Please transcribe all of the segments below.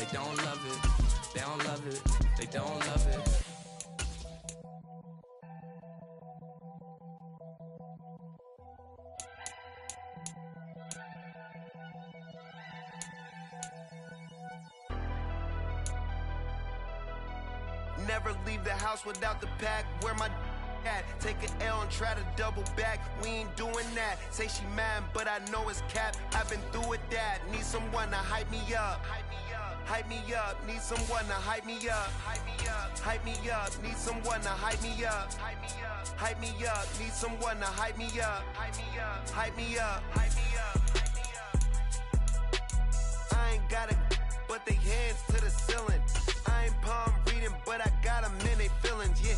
They don't love it. They don't love it. They don't love it. Never leave the house without the pack. Where my at? Take an L and try to double back. We ain't doing that. Say she mad, but I know it's cap. I've been through with that. Need someone to hype me up. Hype me up. Need someone to hype me up. Hype me up. Hype me up. Need someone to hype me up. Hype me up. Hype me up. Need someone to hype me up. Hype me up. Hype me up. Hype me up. I ain't got it, but they hands to the ceiling. I ain't palm reading, but I got them in they feelings, yeah.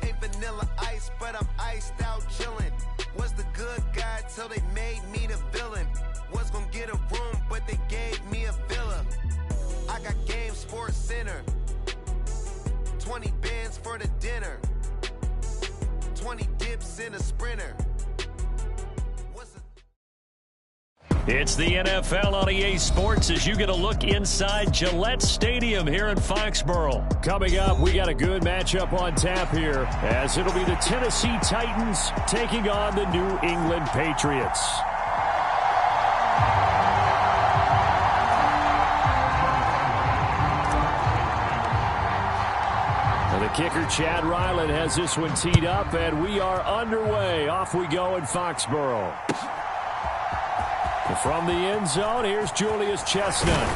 Ain't vanilla ice, but I'm iced out chillin'. Was the good guy till they made me the villain. Was gonna get a room, but they gave me a villa. I got Game Sports Center. 20 bands for the dinner. 20 dips in a sprinter. It's the NFL on EA Sports as you get a look inside Gillette Stadium here in Foxborough. Coming up, we got a good matchup on tap here as it'll be the Tennessee Titans taking on the New England Patriots. The kicker, Chad Ryland, has this one teed up, and we are underway. Off we go in Foxborough. From the end zone, here's Julius Chestnut.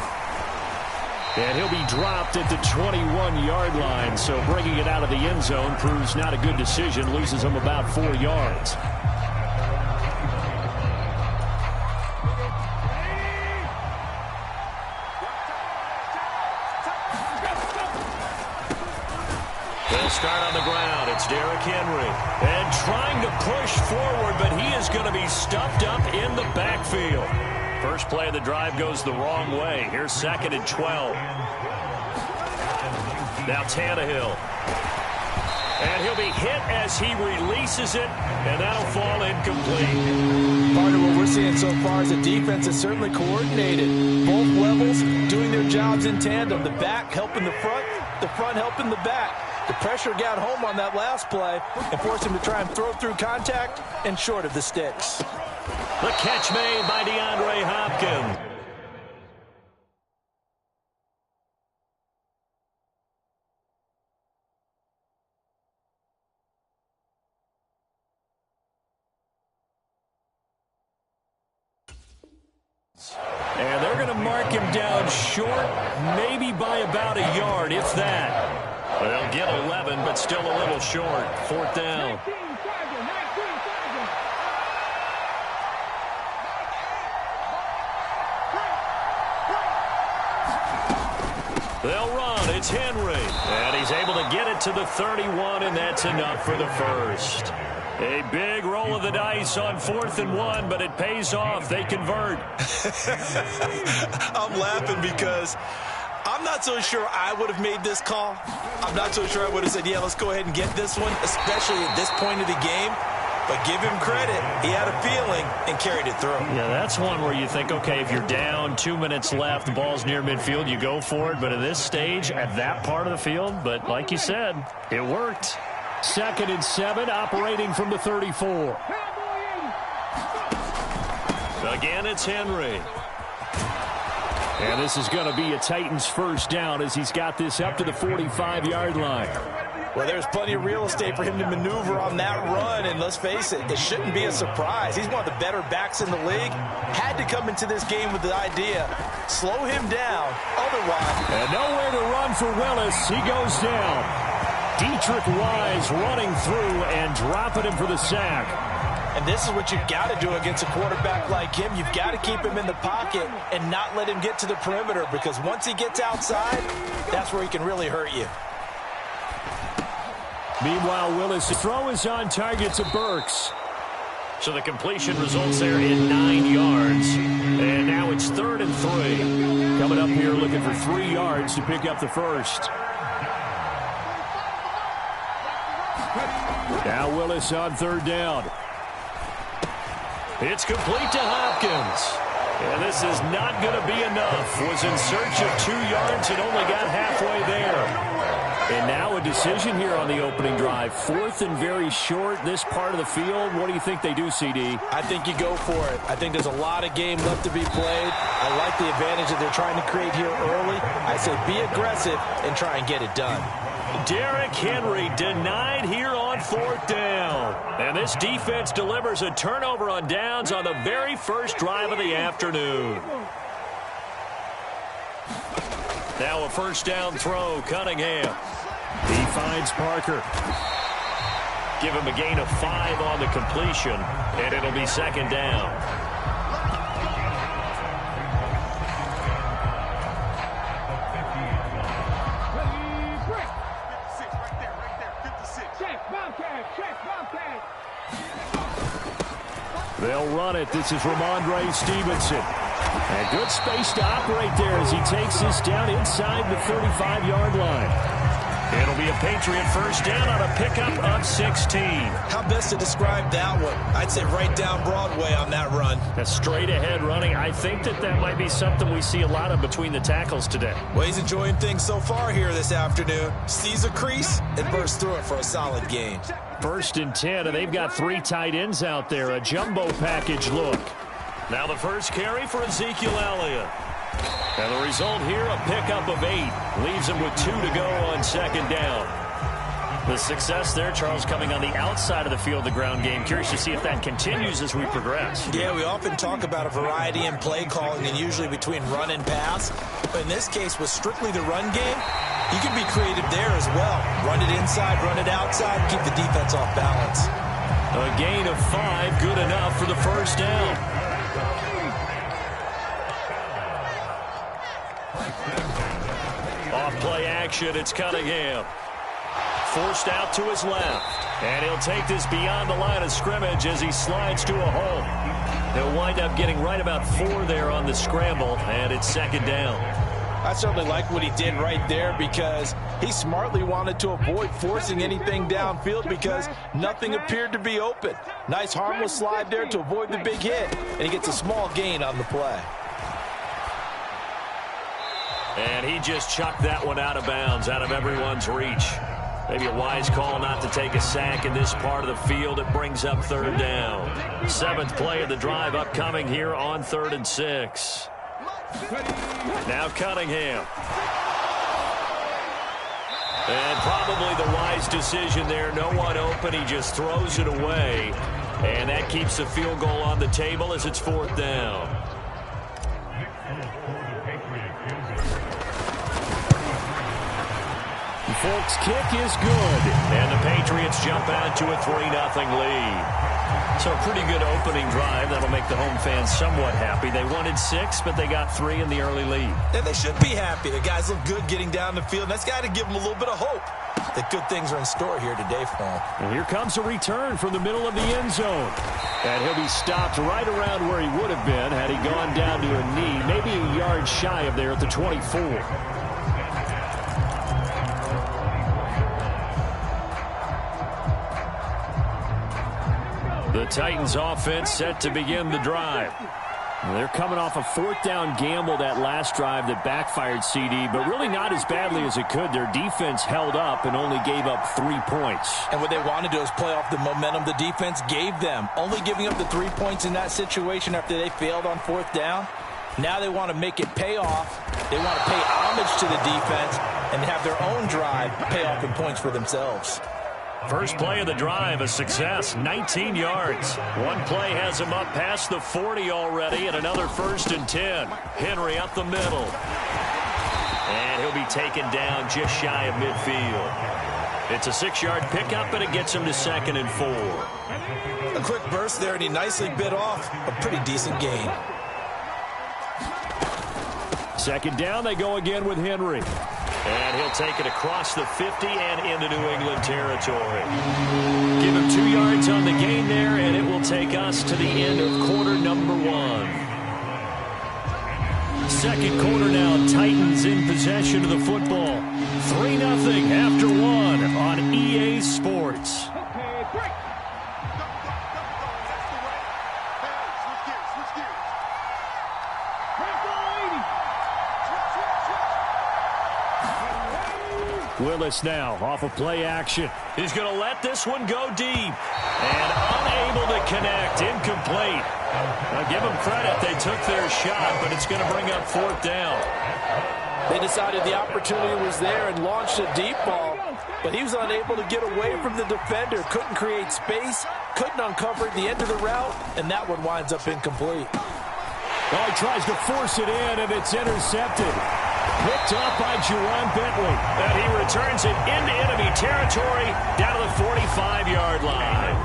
And he'll be dropped at the 21-yard line, so bringing it out of the end zone proves not a good decision, loses him about 4 yards. They'll start on the ground. It's Derrick Henry. And trying to push forward, but he is going to be stuffed up in the backfield. First play of the drive goes the wrong way. Here's 2nd and 12. Now Tannehill. And he'll be hit as he releases it, and that'll fall incomplete. Part of what we're seeing so far is the defense is certainly coordinated. Both levels doing their jobs in tandem. The back helping the front helping the back. The pressure got home on that last play and forced him to try and throw through contact and short of the sticks. The catch made by DeAndre Hopkins. And they're going to mark him down short, maybe by about a yard, if that. They'll get 11, but still a little short. 4th down. They'll run. It's Henry. And he's able to get it to the 31, and that's enough for the first. A big roll of the dice on 4th and 1, but it pays off. They convert. I'm laughing because I'm not so sure I would have made this call. I'm not so sure I would have said, yeah, let's go ahead and get this one, especially at this point of the game. But give him credit. He had a feeling and carried it through. Yeah, that's one where you think, okay, if you're down, 2 minutes left, the ball's near midfield, you go for it. But at this stage, at that part of the field, but like you said, it worked. 2nd and 7, operating from the 34. Again, it's Henry. And this is going to be a Titans first down as he's got this up to the 45-yard line. Well, there's plenty of real estate for him to maneuver on that run, and let's face it, it shouldn't be a surprise. He's one of the better backs in the league. Had to come into this game with the idea, slow him down, otherwise. And nowhere to run for Willis. He goes down. Dietrich Wise running through and dropping him for the sack. And this is what you've got to do against a quarterback like him. You've got to keep him in the pocket and not let him get to the perimeter, because once he gets outside, that's where he can really hurt you. Meanwhile, Willis' throw is on target to Burks. So the completion results there in 9 yards. And now it's 3rd and 3. Coming up here looking for 3 yards to pick up the first. Now Willis on 3rd down. It's complete to Hopkins. And this is not going to be enough. Was in search of 2 yards and only got halfway there. And now a decision here on the opening drive. 4th and very short, this part of the field. What do you think they do, CD? I think you go for it. I think there's a lot of game left to be played. I like the advantage that they're trying to create here early. I say be aggressive and try and get it done. Derrick Henry denied here on 4th down. And this defense delivers a turnover on downs on the very first drive of the afternoon. Now a first down throw, Cunningham. He finds Parker. Give him a gain of 5 on the completion, and it'll be 2nd down. They'll run it. This is Ramondre Stevenson. And good space to operate there as he takes this down inside the 35-yard line. It'll be a Patriot first down on a pickup of 16. How best to describe that one? I'd say right down Broadway on that run. A straight-ahead running. I think that might be something we see a lot of between the tackles today. Well, he's enjoying things so far here this afternoon. Sees a crease and bursts through it for a solid gain. 1st and 10, and they've got 3 tight ends out there. A jumbo package look. Now the first carry for Ezekiel Elliott. And the result here, a pickup of 8. Leaves him with 2 to go on 2nd down. The success there, Charles, coming on the outside of the field, the ground game. Curious to see if that continues as we progress. Yeah, we often talk about a variety in play calling and usually between run and pass. But in this case, with strictly the run game, you can be creative there as well. Run it inside, run it outside, keep the defense off balance. A gain of 5, good enough for the first down. Off play action, it's Cunningham. Forced out to his left. And he'll take this beyond the line of scrimmage as he slides to a hole. He'll wind up getting right about 4 there on the scramble, and it's 2nd down. I certainly like what he did right there because he smartly wanted to avoid forcing anything downfield because nothing appeared to be open. Nice harmless slide there to avoid the big hit, and he gets a small gain on the play. And he just chucked that one out of bounds, out of everyone's reach. Maybe a wise call not to take a sack in this part of the field. It brings up 3rd down. 7th play of the drive upcoming here on 3rd and 6. Now Cunningham. And probably the wise decision there. No one open. He just throws it away. And that keeps the field goal on the table as it's 4th down. Folks, kick is good. And the Patriots jump out to a 3-0 lead. So a pretty good opening drive. That'll make the home fans somewhat happy. They wanted 6, but they got 3 in the early lead. And they should be happy. The guys look good getting down the field. And that's got to give them a little bit of hope that good things are in store here today for them. And here comes a return from the middle of the end zone. And he'll be stopped right around where he would have been had he gone down to a knee, maybe a yard shy of there at the 24. The Titans offense set to begin the drive. They're coming off a 4th down gamble that last drive that backfired, CD, but really not as badly as it could. Their defense held up and only gave up 3 points. And what they want to do is play off the momentum the defense gave them. Only giving up the 3 points in that situation after they failed on 4th down. Now they want to make it pay off. They want to pay homage to the defense and have their own drive pay off in points for themselves. First play of the drive, a success, 19 yards. One play has him up past the 40 already, and another 1st and 10. Henry up the middle. And he'll be taken down just shy of midfield. It's a 6-yard pickup, and it gets him to 2nd and 4. A quick burst there, and he nicely bit off a pretty decent gain. 2nd down, they go again with Henry. And he'll take it across the 50 and into New England territory. Give him 2 yards on the gain there, and it will take us to the end of quarter number 1. 2nd quarter now, Titans in possession of the football. 3-0 after 1 on EA Sports. Willis now off of play action. He's going to let this one go deep. And unable to connect. Incomplete. Now give them credit. They took their shot, but it's going to bring up 4th down. They decided the opportunity was there and launched a deep ball, but he was unable to get away from the defender. Couldn't create space, couldn't uncover the end of the route, and that one winds up incomplete. Well, he tries to force it in, and it's intercepted. Picked up by Juwan Bentley. And he returns it into enemy territory down to the 45-yard line.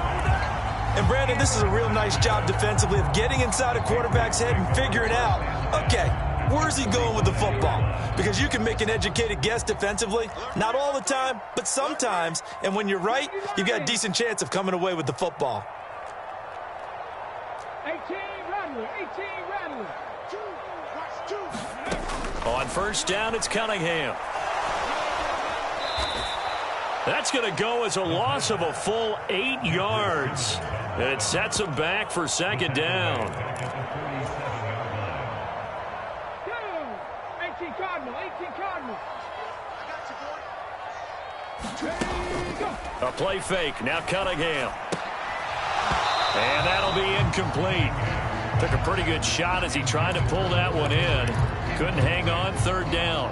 And, Brandon, this is a real nice job defensively of getting inside a quarterback's head and figuring out, okay, where's he going with the football? Because you can make an educated guess defensively. Not all the time, but sometimes. And when you're right, you've got a decent chance of coming away with the football. 18 Rattler. On 1st down, it's Cunningham. That's going to go as a loss of a full 8 yards. And it sets him back for 2nd down. 18 Cardinal. A play fake. Now Cunningham. And that'll be incomplete. Took a pretty good shot as he tried to pull that one in. Couldn't hang on. 3rd down.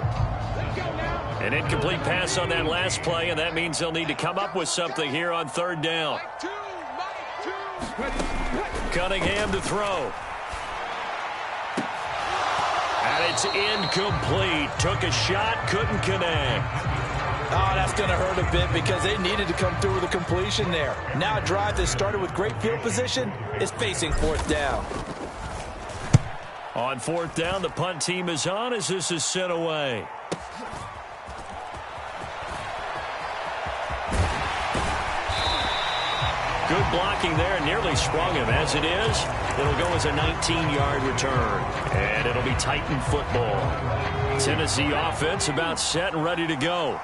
An incomplete pass on that last play, and that means they'll need to come up with something here on 3rd down. Cunningham to throw. And it's incomplete. Took a shot, couldn't connect. Oh, that's going to hurt a bit because they needed to come through with a completion there. Now a drive that started with great field position is facing 4th down. On 4th down, the punt team is on as this is sent away. Good blocking there, nearly sprung him. As it is, it'll go as a 19-yard return. And it'll be Titan football. Tennessee offense about set and ready to go.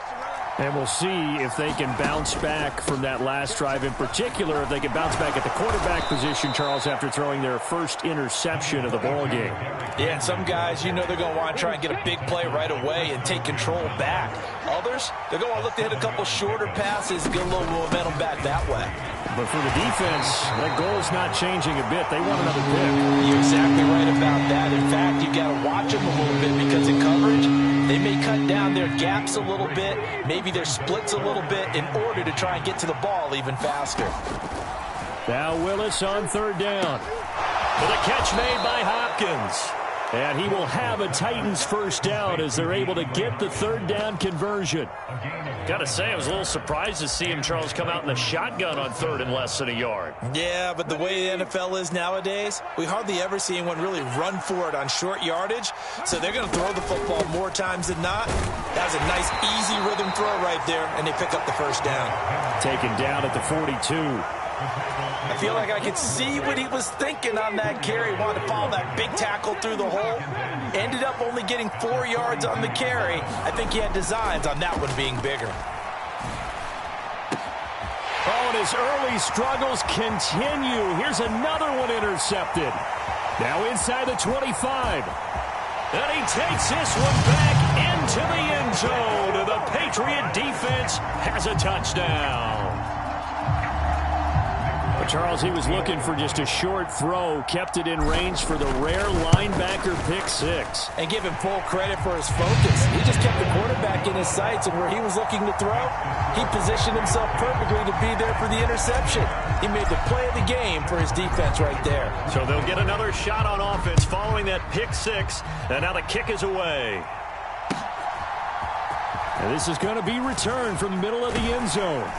And we'll see if they can bounce back from that last drive, in particular, if they can bounce back at the quarterback position, Charles, after throwing their first interception of the ball game. Yeah, and some guys, you know they're going to want to try and get a big play right away and take control back. Others, they're going to look to hit a couple shorter passes and get a little momentum back that way. But for the defense, that goal is not changing a bit. They want another pick. You're exactly right about that. In fact, you've got to watch them a little bit because in coverage, they may cut down their gaps a little bit, maybe their splits a little bit in order to try and get to the ball even faster. Now Willis on 3rd down. With a catch made by Hopkins. And he will have a Titans 1st down as they're able to get the 3rd down conversion. Got to say, I was a little surprised to see him, Charles, come out in the shotgun on 3rd and less than a yard. Yeah, but the way the NFL is nowadays, we hardly ever see anyone really run for it on short yardage. So they're going to throw the football more times than not. That's a nice, easy rhythm throw right there, and they pick up the 1st down. Taken down at the 42. I feel like I could see what he was thinking on that carry. Wanted to follow that big tackle through the hole. Ended up only getting 4 yards on the carry. I think he had designs on that one being bigger. Oh, and his early struggles continue. Here's another one intercepted. Now inside the 25. And he takes this one back into the end zone. The Patriot defense has a touchdown. Charles, he was looking for just a short throw, kept it in range for the rare linebacker pick 6. And give him full credit for his focus. He just kept the quarterback in his sights, and where he was looking to throw, he positioned himself perfectly to be there for the interception. He made the play of the game for his defense right there. So they'll get another shot on offense following that pick 6, and now the kick is away. And this is going to be returned from the middle of the end zone.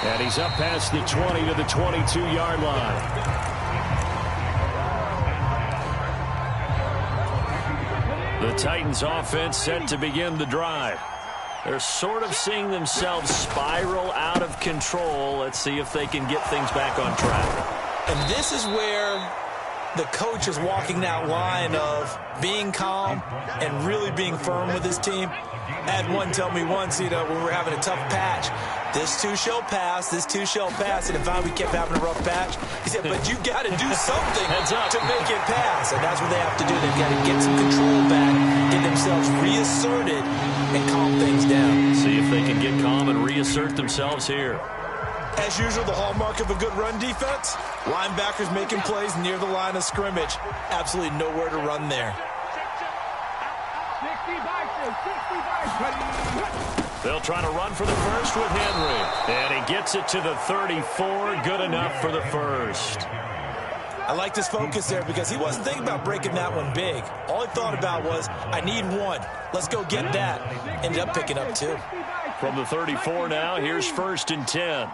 And he's up past the 20 to the 22-yard line. The Titans offense set to begin the drive. They're sort of seeing themselves spiral out of control. Let's see if they can get things back on track. And this is where the coach is walking that line of being calm and really being firm with his team. I had one tell me once, when we were having a tough patch, this too shall pass, this too shall pass. And if we kept having a rough patch, he said, but you got to do something to make it pass. And that's what they have to do. They've got to get some control back, get themselves reasserted, and calm things down. See if they can get calm and reassert themselves here. As usual, the hallmark of a good run defense, linebackers making plays near the line of scrimmage. Absolutely nowhere to run there. 60 by 2, 60 by 2. They'll try to run for the first with Henry. And he gets it to the 34. Good enough for the first. I liked his focus there because he wasn't thinking about breaking that one big. All he thought about was, I need one. Let's go get that. Ended up picking up 2. From the 34 now, here's 1st and 10.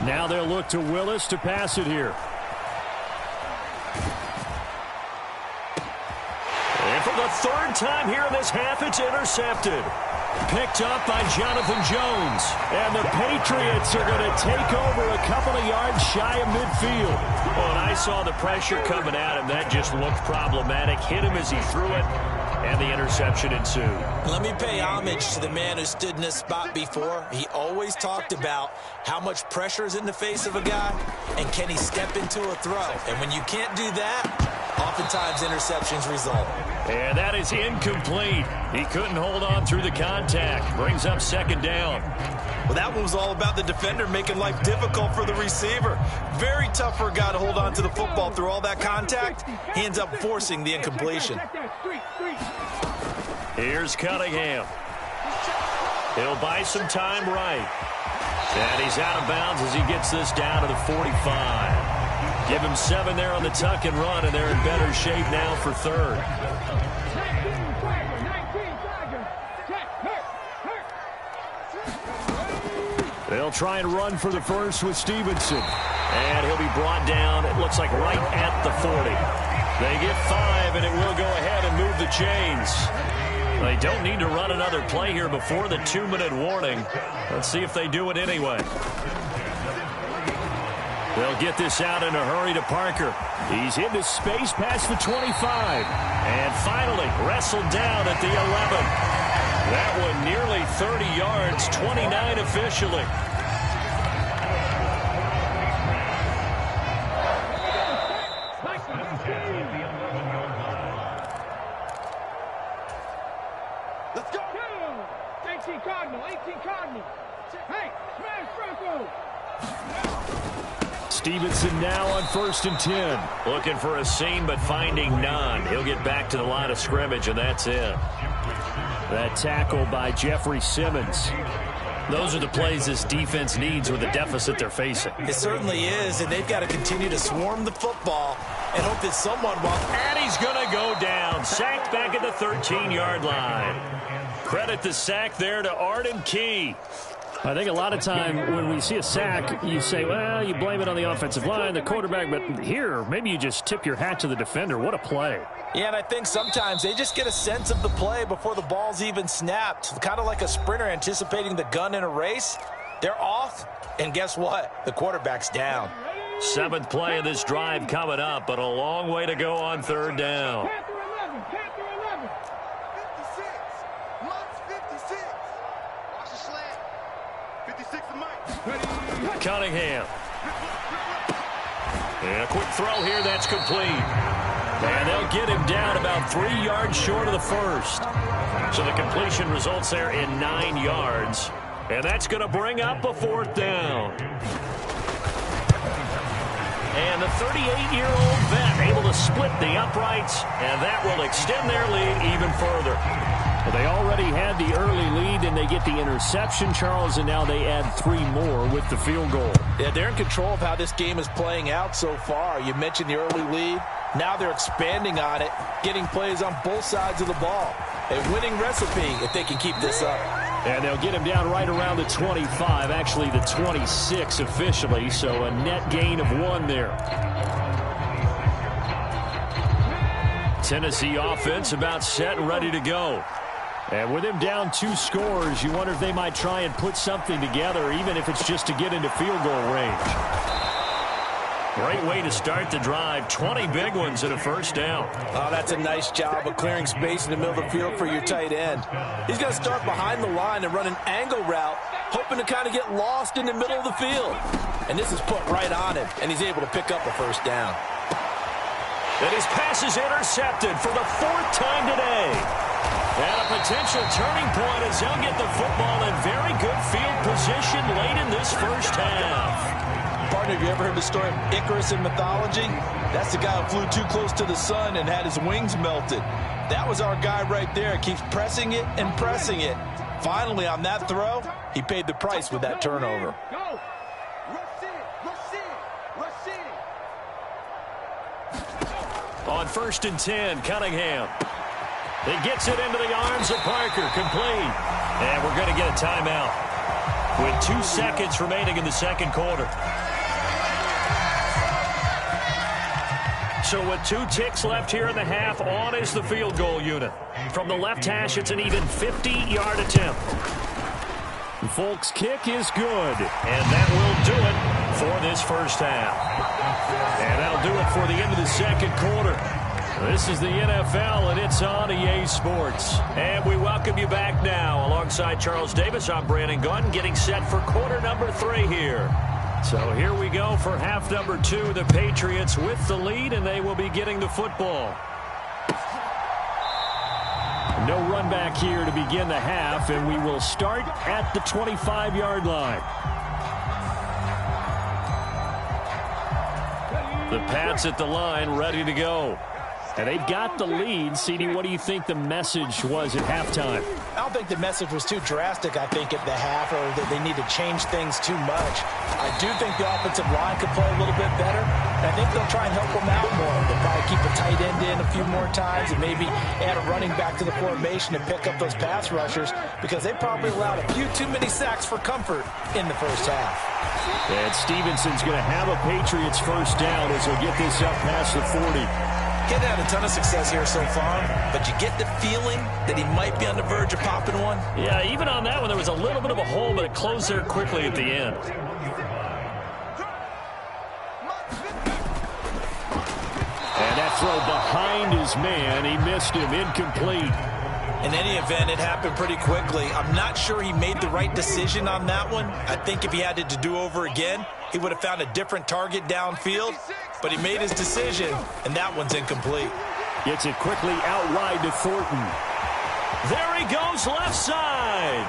Now they'll look to Willis to pass it here. And for the 3rd time here in this half, it's intercepted. Picked up by Jonathan Jones. And the Patriots are going to take over a couple of yards shy of midfield. Well, and I saw the pressure coming at him. That just looked problematic. Hit him as he threw it. And the interception ensued. Let me pay homage to the man who stood in this spot before. He always talked about how much pressure is in the face of a guy and can he step into a throw. And when you can't do that, oftentimes interceptions result. And that is incomplete. He couldn't hold on through the contact. Brings up 2nd down. Well, that one was all about the defender making life difficult for the receiver. Very tough for a guy to hold on to the football through all that contact. He ends up forcing the incompletion. Here's Cunningham. He'll buy some time right. And he's out of bounds as he gets this down to the 45. Give him 7 there on the tuck and run, and they're in better shape now for 3rd. They'll try and run for the first with Stevenson. And he'll be brought down, it looks like right at the 40. They get 5, and it will go ahead and move the chains. They don't need to run another play here before the 2-minute warning. Let's see if they do it anyway. They'll get this out in a hurry to Parker. He's into space past the 25. And finally wrestled down at the 11. That one nearly 30 yards, 29 officially. Let's go. 18 Cardinal, 18 Cardinal. Hey, smash Franco. Stevenson now on 1st and 10. Looking for a seam, but finding none. He'll get back to the line of scrimmage, and that's it. That tackle by Jeffrey Simmons. Those are the plays this defense needs with the deficit they're facing. It certainly is, and they've got to continue to swarm the football and hope that someone will. And he's going to go down. Sacked back at the 13-yard line. Credit the sack there to Arden Key. I think a lot of time when we see a sack, you say, well, you blame it on the offensive line, the quarterback, but here, maybe you just tip your hat to the defender. What a play. Yeah, and I think sometimes they just get a sense of the play before the ball's even snapped. Kind of like a sprinter anticipating the gun in a race. They're off, and guess what? The quarterback's down. 7th play of this drive coming up, but a long way to go on 3rd down. Cunningham. And a quick throw here, that's complete. And they'll get him down about 3 yards short of the first. So the completion results there in 9 yards. And that's going to bring up a 4th down. And the 38-year-old vet able to split the uprights, and that will extend their lead even further. Well, they already had the early lead, and they get the interception, Charles, and now they add 3 more with the field goal. Yeah, they're in control of how this game is playing out so far. You mentioned the early lead. Now they're expanding on it, getting plays on both sides of the ball. A winning recipe if they can keep this up. And they'll get him down right around the 25, actually the 26 officially, so a net gain of 1 there. Tennessee offense about set and ready to go. And with him down 2 scores, you wonder if they might try and put something together, even if it's just to get into field goal range. Great way to start the drive. 20 big ones and a first down. Oh, that's a nice job of clearing space in the middle of the field for your tight end. He's going to start behind the line and run an angle route, hoping to kind of get lost in the middle of the field. And this is put right on him, and he's able to pick up a first down. And his pass is intercepted for the 4th time today. And a potential turning point as they'll get the football in very good field position late in this first half. Partner, have you ever heard the story of Icarus in mythology? That's the guy who flew too close to the sun and had his wings melted. That was our guy right there. Keeps pressing it and pressing it. Finally, on that throw, he paid the price with that turnover. Go. Rush in. Rush in. On 1st and 10, Cunningham. He gets it into the arms of Parker. Complete. And we're going to get a timeout with 2 seconds remaining in the second quarter. So with 2 ticks left here in the half, on is the field goal unit. From the left hash, it's an even 50-yard attempt. Folks' kick is good, and that will do it for this first half. And that'll do it for the end of the second quarter. This is the NFL, and it's on EA Sports. And we welcome you back now. Alongside Charles Davis, I'm Brandon Gunn, getting set for quarter number 3 here. So here we go for half number 2. The Patriots with the lead, and they will be getting the football. No run back here to begin the half, and we will start at the 25-yard line. The Pats at the line, ready to go. And they've got the lead. CD, what do you think the message was at halftime? I don't think the message was too drastic, I think, at the half, or that they need to change things too much. I do think the offensive line could play a little bit better. And I think they'll try and help them out more. They'll probably keep a tight end in a few more times and maybe add a running back to the formation and pick up those pass rushers, because they probably allowed a few too many sacks for comfort in the first half. And Stevenson's going to have a Patriots first down as he'll get this up past the 40. He's had a ton of success here so far, but you get the feeling that he might be on the verge of popping one. Yeah, even on that one, there was a little bit of a hole, but it closed there quickly at the end. And that throw behind his man, he missed him, incomplete. In any event, it happened pretty quickly. I'm not sure he made the right decision on that one. I think if he had it to do over again, he would have found a different target downfield. But he made his decision, and that one's incomplete. Gets it quickly out wide to Thornton. There he goes, left side.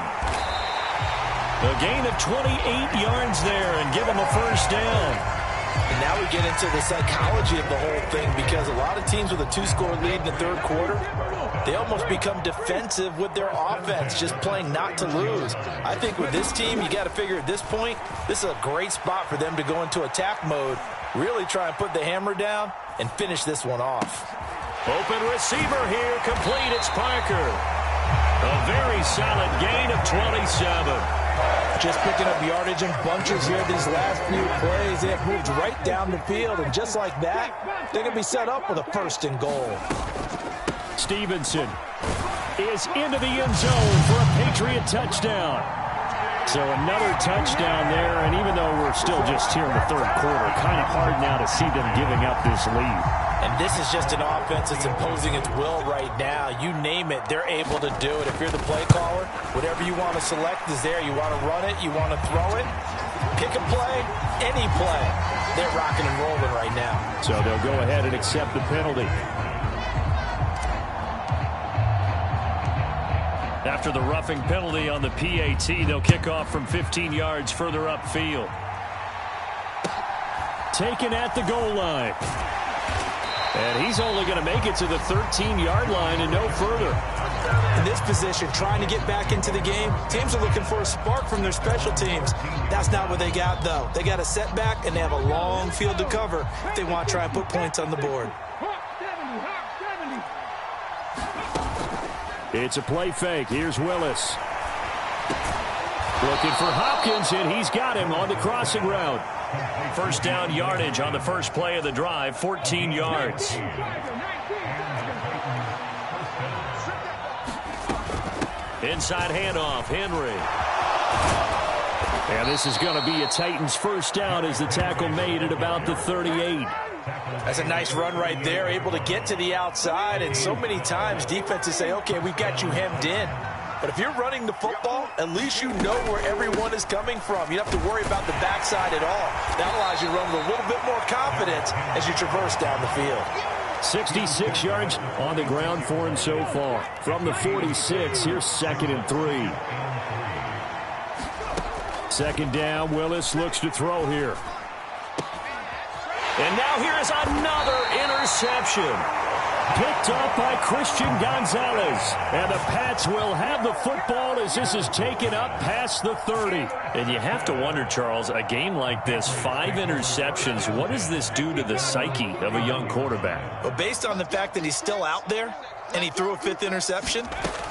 A gain of 28 yards there, and give him a first down. And now we get into the psychology of the whole thing, because a lot of teams with a 2-score lead in the third quarter, they almost become defensive with their offense, just playing not to lose. I think with this team, you got to figure at this point, this is a great spot for them to go into attack mode, really try and put the hammer down and finish this one off. Open receiver here, complete, it's Parker. A very solid gain of 27. Just picking up yardage in bunches here these last few plays. They have moved right down the field, and just like that, they're going to be set up with a 1st and goal. Stevenson is into the end zone for a Patriot touchdown. So another touchdown there, and even though we're still just here in the third quarter, kind of hard now to see them giving up this lead. And this is just an offense that's imposing its will right now. You name it, they're able to do it. If you're the play caller, whatever you want to select is there. You want to run it, you want to throw it, pick a play, any play. They're rocking and rolling right now. So they'll go ahead and accept the penalty. After the roughing penalty on the PAT, they'll kick off from 15 yards further upfield. Taken at the goal line. And he's only going to make it to the 13-yard line and no further. In this position, trying to get back into the game, teams are looking for a spark from their special teams. That's not what they got, though. They got a setback, and they have a long field to cover if they want to try and put points on the board. It's a play fake. Here's Willis. Looking for Hopkins, and he's got him on the crossing route. First down yardage on the first play of the drive, 14 yards. Inside handoff, Henry. And this is going to be a Titans first down as the tackle made at about the 38. That's a nice run right there, able to get to the outside. And so many times defenses say, okay, we've got you hemmed in. But if you're running the football, at least you know where everyone is coming from. You don't have to worry about the backside at all. That allows you to run with a little bit more confidence as you traverse down the field. 66 yards on the ground for him so far. From the 46, here's 2nd and 3. Second down, Willis looks to throw here. And now here's another interception. Picked up by Christian Gonzalez. And the Pats will have the football as this is taken up past the 30. And you have to wonder, Charles, a game like this, 5 interceptions, what does this do to the psyche of a young quarterback? Well, based on the fact that he's still out there and he threw a 5th interception,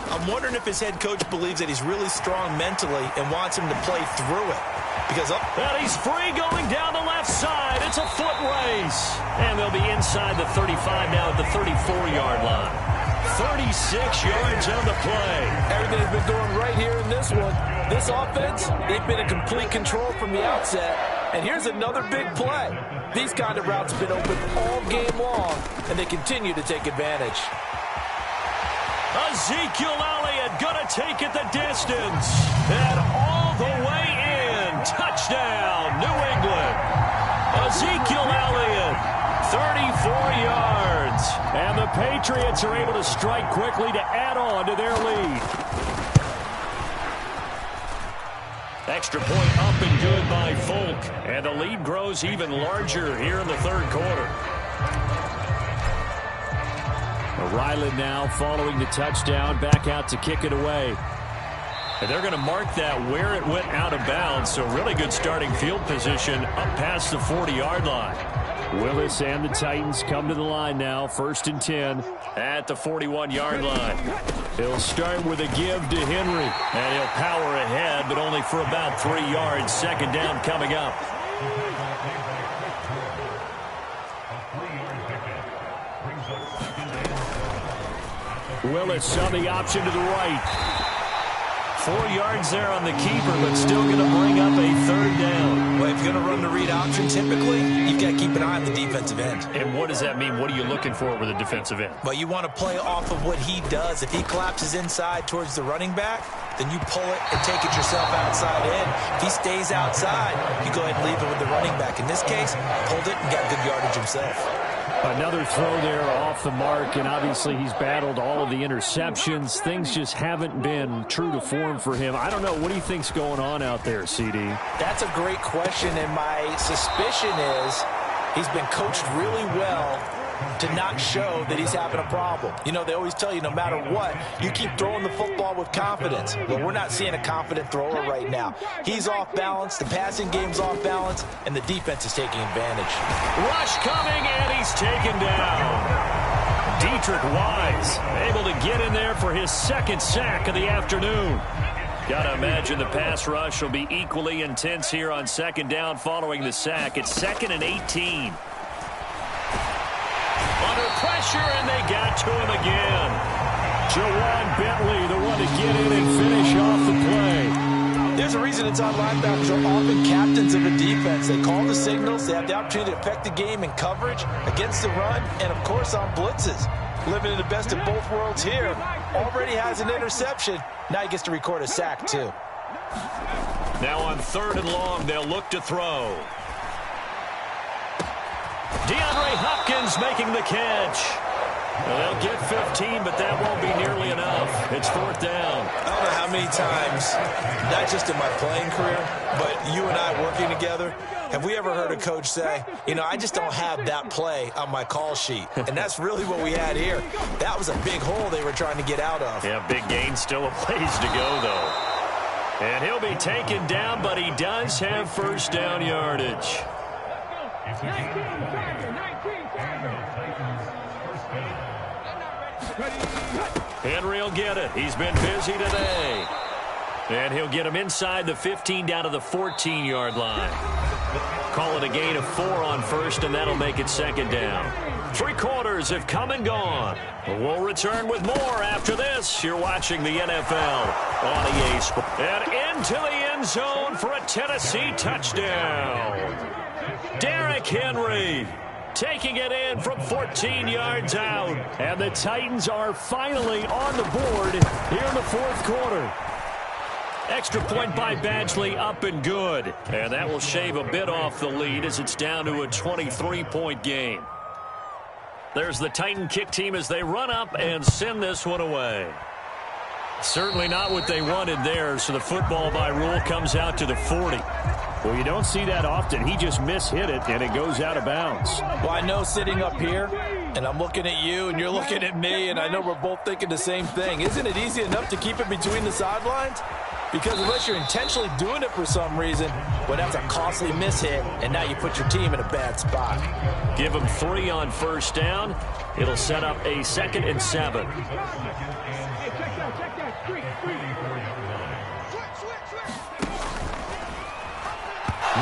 I'm wondering if his head coach believes that he's really strong mentally and wants him to play through it. Because and he's free going down the left side. It's a foot race. And they'll be inside the 35 now at the 34-yard line. 36 yards on the play. Everything has been going right here in this one. This offense, they've been in complete control from the outset. And here's another big play. These kind of routes have been open all game long, and they continue to take advantage. Ezekiel Elliott going to take it the distance. And all the way in. Touchdown, New England. Ezekiel Elliott, 34 yards. And the Patriots are able to strike quickly to add on to their lead. Extra point up and good by Folk. And the lead grows even larger here in the third quarter. Ryland now following the touchdown, back out to kick it away. And they're going to mark that where it went out of bounds, so really good starting field position up past the 40-yard line. Willis and the Titans come to the line now, 1st and 10 at the 41-yard line. He'll start with a give to Henry, and he'll power ahead, but only for about 3 yards. Second down coming up. Willis on the option to the right. 4 yards there on the keeper, but still going to bring up a third down. Well, if you're going to run the read option, typically, you've got to keep an eye on the defensive end. And what does that mean? What are you looking for with a defensive end? Well, you want to play off of what he does. If he collapses inside towards the running back, then you pull it and take it yourself outside in. If he stays outside, you go ahead and leave it with the running back. In this case, pulled it and got good yardage himself. Another throw there off the mark, and obviously he's battled all of the interceptions. Things just haven't been true to form for him. I don't know. What do you think's going on out there, CD? That's a great question, and my suspicion is he's been coached really well to not show that he's having a problem. You know, they always tell you no matter what, you keep throwing the football with confidence. Well, we're not seeing a confident thrower right now. He's off balance, the passing game's off balance, and the defense is taking advantage. Rush coming, and he's taken down. Dietrich Wise able to get in there for his 2nd sack of the afternoon. Got to imagine the pass rush will be equally intense here on 2nd down following the sack. It's 2nd and 18. Under pressure, and they got to him again. Jawan Bentley, the one to get in and finish off the play. There's a reason it's on linebackers are often captains of a defense. They call the signals. They have the opportunity to affect the game in coverage, against the run, and, of course, on blitzes. Living in the best of both worlds here. Already has an interception. Now he gets to record a sack, too. Now on 3rd and long, they'll look to throw. DeAndre Hopkins making the catch. Well, they'll get 15, but that won't be nearly enough. It's 4th down. I don't know how many times, not just in my playing career, but you and I working together, have we ever heard a coach say, you know, I just don't have that play on my call sheet. And that's really what we had here. That was a big hole they were trying to get out of. Yeah, big gain, still a ways to go, though. And he'll be taken down, but he does have 1st down yardage. Henry will get it. He's been busy today. And he'll get him inside the 15 down to the 14-yard line. Call it a gain of 4 on 1st, and that'll make it 2nd down. 3 quarters have come and gone. We'll return with more after this. You're watching the NFL on EA Sports. And into the end zone. zone for a Tennessee touchdown. Derrick Henry taking it in from 14 yards out. And the Titans are finally on the board here in the fourth quarter. Extra point by Badgley, up and good. And that will shave a bit off the lead as it's down to a 23-point game. There's the Titan kick team as they run up and send this one away. Certainly not what they wanted there, so the football by rule comes out to the 40. Well, you don't see that often. He just mishit it, and it goes out of bounds. Well, I know sitting up here, and I'm looking at you, and you're looking at me, and I know we're both thinking the same thing. Isn't it easy enough to keep it between the sidelines? Because unless you're intentionally doing it for some reason, well, that's a costly mishit, and now you put your team in a bad spot. Give them 3 on first down. It'll set up a 2nd and 7.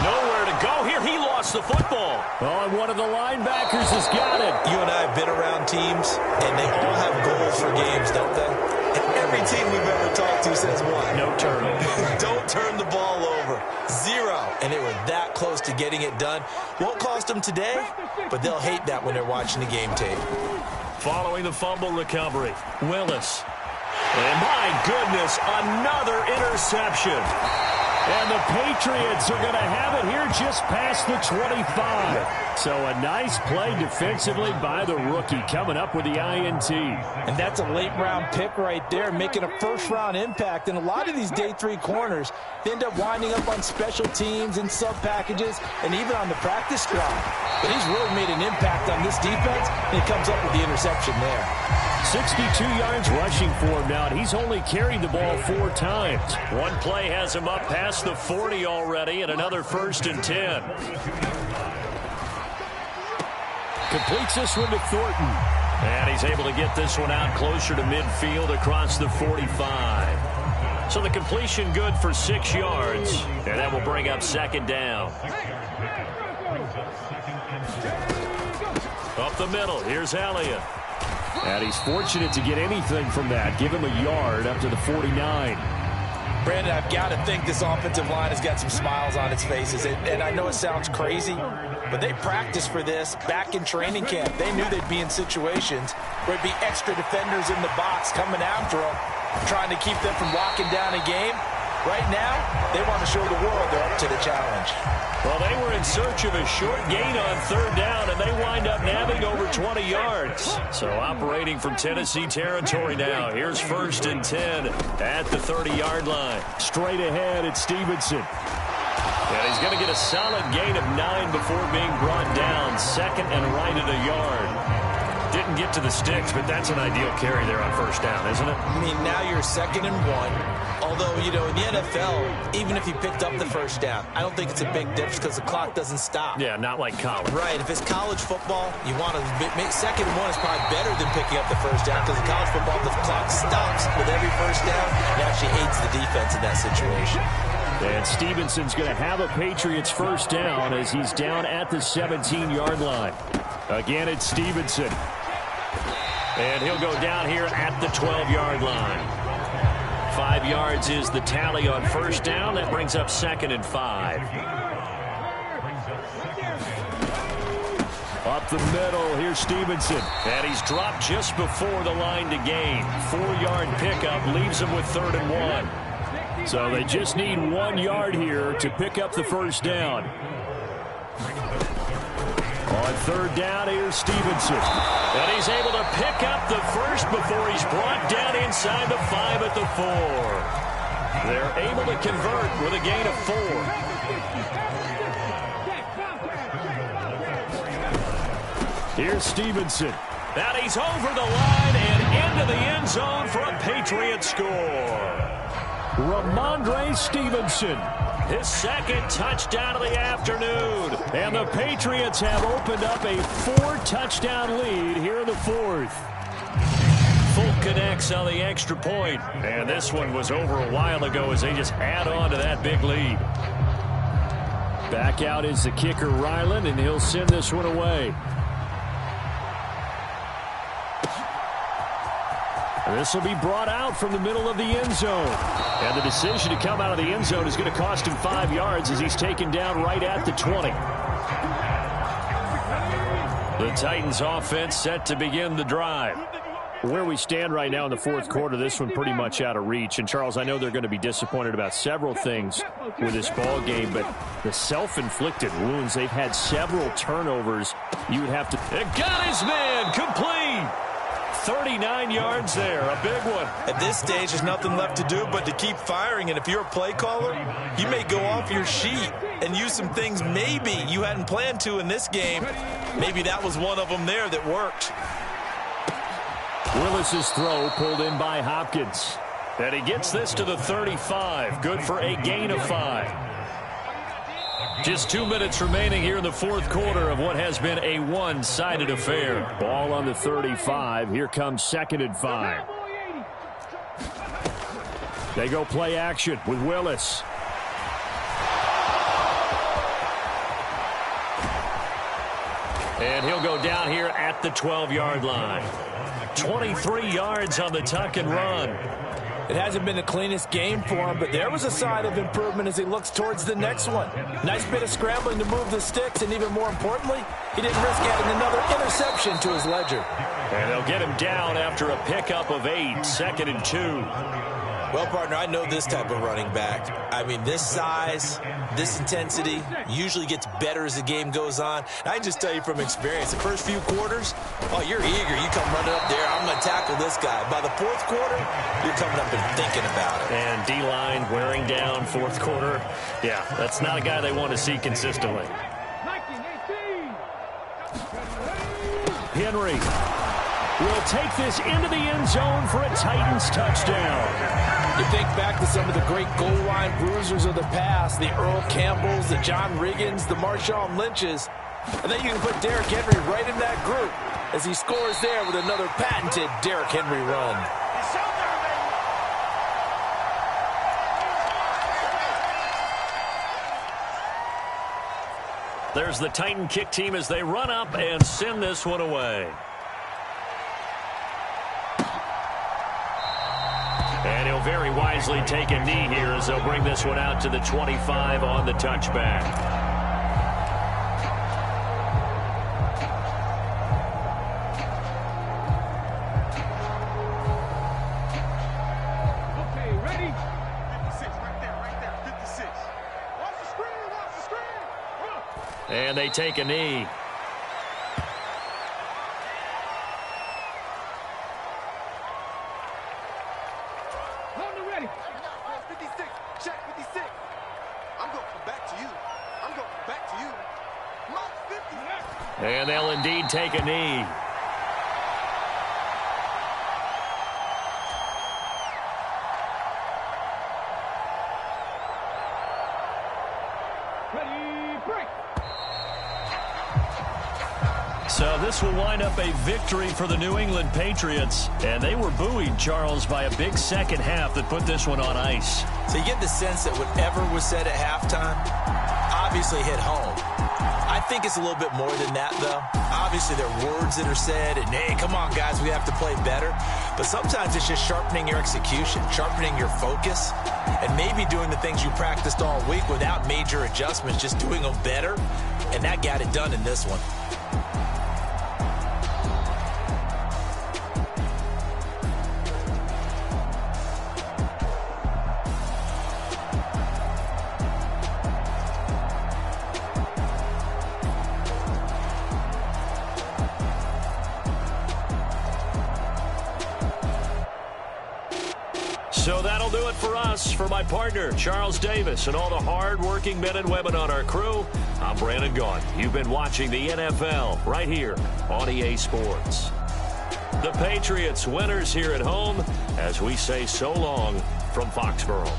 Nowhere to go here. He lost the football. Oh, and one of the linebackers has got it. You and I have been around teams, and they all have goals for games, don't they? And every team we've ever talked to says what? No turnover. Don't turn the ball over. 0. And they were that close to getting it done. Won't cost them today, but they'll hate that when they're watching the game tape. Following the fumble recovery, Willis. And my goodness, another interception. And the Patriots are going to have it here just past the 25. So a nice play defensively by the rookie coming up with the INT. And that's a late-round pick right there, making a first-round impact. And a lot of these day 3 corners, they end up winding up on special teams and sub-packages and even on the practice squad. But he's really made an impact on this defense, and he comes up with the interception there. 62 yards rushing for him now, and he's only carried the ball 4 times. One play has him up past the 40 already, and another 1st and 10. Completes this one to Thornton. And he's able to get this one out closer to midfield across the 45. So the completion good for 6 yards, and that will bring up 2nd down. Up the middle, here's Elliott. And he's fortunate to get anything from that. Give him a yard up to the 49. Brandon, I've got to think this offensive line has got some smiles on its faces. And I know it sounds crazy, but they practiced for this back in training camp. They knew they'd be in situations where it'd be extra defenders in the box coming after them, trying to keep them from locking down a game. Right now, they want to show the world they're up to the challenge. Well, they were in search of a short gain on 3rd down, and they wind up nabbing over 20 yards. So operating from Tennessee territory now. Here's 1st and 10 at the 30-yard line. Straight ahead, it's Stevenson. And he's going to get a solid gain of 9 before being brought down. 2nd and right at a yard. Didn't get to the sticks, but that's an ideal carry there on 1st down, isn't it? I mean, now you're 2nd and 1. Although, you know, in the NFL, even if you picked up the 1st down, I don't think it's a big difference because the clock doesn't stop. Yeah, not like college. Right. If it's college football, you want to make 2nd and 1 is probably better than picking up the 1st down because in college football, the clock stops with every 1st down. It actually aids the defense in that situation. And Stevenson's going to have a Patriots 1st down as he's down at the 17-yard line. Again, it's Stevenson. And he'll go down here at the 12-yard line. 5 yards is the tally on 1st down. That brings up 2nd and 5. Up the middle, here's Stevenson. And he's dropped just before the line to gain. 4-yard pickup leaves him with 3rd and 1. So they just need 1 yard here to pick up the 1st down. On 3rd down, here's Stevenson. And he's able to pick up the 1st before he's brought down inside the 5 at the 4. They're able to convert with a gain of 4. Here's Stevenson. And he's over the line and into the end zone for a Patriots score. Ramondre Stevenson. His 2nd touchdown of the afternoon. And the Patriots have opened up a 4-touchdown lead here in the 4th. Full connects on the extra point. And this one was over a while ago as they just add on to that big lead. Back out is the kicker, Ryland, and he'll send this one away. This will be brought out from the middle of the end zone. And the decision to come out of the end zone is going to cost him 5 yards as he's taken down right at the 20. The Titans offense set to begin the drive. Where we stand right now in the fourth quarter, this one pretty much out of reach. And, Charles, I know they're going to be disappointed about several things with this ball game, but the self-inflicted wounds, they've had several turnovers. You would have to... It got his man complete. 39 yards there, a big one. At this stage, there's nothing left to do but to keep firing. And if you're a play caller, you may go off your sheet and use some things maybe you hadn't planned to in this game. Maybe that was one of them there that worked. Willis's throw pulled in by Hopkins. And he gets this to the 35. Good for a gain of 5. Just 2 minutes remaining here in the fourth quarter of what has been a one-sided affair. Ball on the 35. Here comes 2nd and 5. They go play action with Willis. And he'll go down here at the 12-yard line. 23 yards on the tuck and run. It hasn't been the cleanest game for him, but there was a sign of improvement as he looks towards the next one. Nice bit of scrambling to move the sticks, and even more importantly, he didn't risk adding another interception to his ledger. And they'll get him down after a pickup of 8, 2nd and 2. Well, partner, I know this type of running back. I mean, this size, this intensity usually gets better as the game goes on. And I can just tell you from experience, the first few quarters, oh, you're eager. You come running up there, I'm going to tackle this guy. By the fourth quarter, you're coming up and thinking about it. And D-line wearing down fourth quarter. Yeah, that's not a guy they want to see consistently. Henry will take this into the end zone for a Titans touchdown. You think back to some of the great goal line bruisers of the past, the Earl Campbells, the John Riggins, the Marshawn Lynches, and then you can put Derrick Henry right in that group as he scores there with another patented Derrick Henry run. There's the Titan kick team as they run up and send this one away. And he'll very wisely take a knee here as they'll bring this one out to the 25 on the touchback. Okay, ready? 56, right there, 56. Watch the screen. And they take a knee. And they'll indeed take a knee. Ready, break. So this will wind up a victory for the New England Patriots. And they were buoyed, Charles, by a big second half that put this one on ice. So you get the sense that whatever was said at halftime obviously hit home. I think it's a little bit more than that, though. Obviously, there are words that are said, and, hey, come on, guys, we have to play better. But sometimes it's just sharpening your execution, sharpening your focus, and maybe doing the things you practiced all week without major adjustments, just doing them better, and that got it done in this one. So that'll do it for us. For my partner, Charles Davis, and all the hard-working men and women on our crew, I'm Brandon Gaughan. You've been watching the NFL right here on EA Sports. The Patriots winners here at home as we say so long from Foxborough.